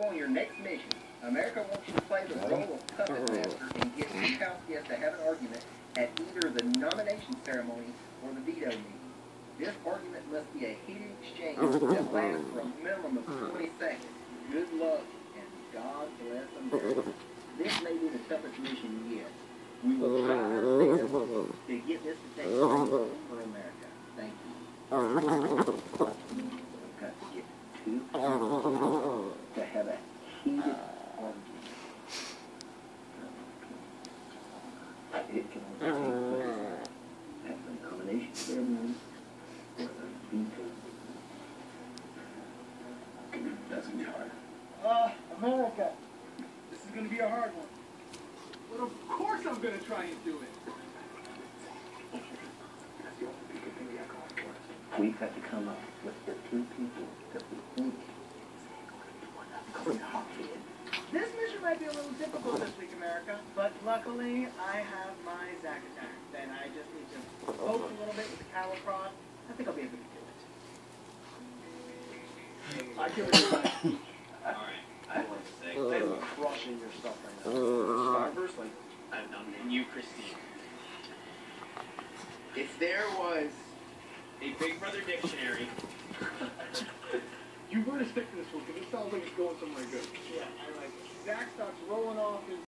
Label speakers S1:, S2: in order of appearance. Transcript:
S1: On your next mission, America wants you to play the role of puppet master and get two house guests to have an argument at either the nomination ceremony or the veto meeting. This argument must be a heated exchange that lasts for a minimum of 20 seconds. Good luck, and God bless America. This may be the toughest mission yet. We will try our best to get this to take place for America. Thank you. We've got to get two to have a heated argument. It can only take place at the nomination ceremony or the veto. That's gonna be hard.
S2: America, this is gonna be a hard one. But of course I'm gonna try and do it.
S1: That's the only big thing we got going for us. We've got to come up with the two people that we think
S2: This mission might be a little difficult this week, America, but luckily I have my Zack attack. Then I just need to poke a little bit with the cattle prod. I think I'll be able to do it.
S3: I give it a try. Alright, I want to say, I'm crushing your stuff right now. Starburst, like, and you, Christine. If there was a Big Brother dictionary.
S2: You better stick to this one, because it sounds like it's going somewhere good. Yeah, I like it. Zack starts rolling off his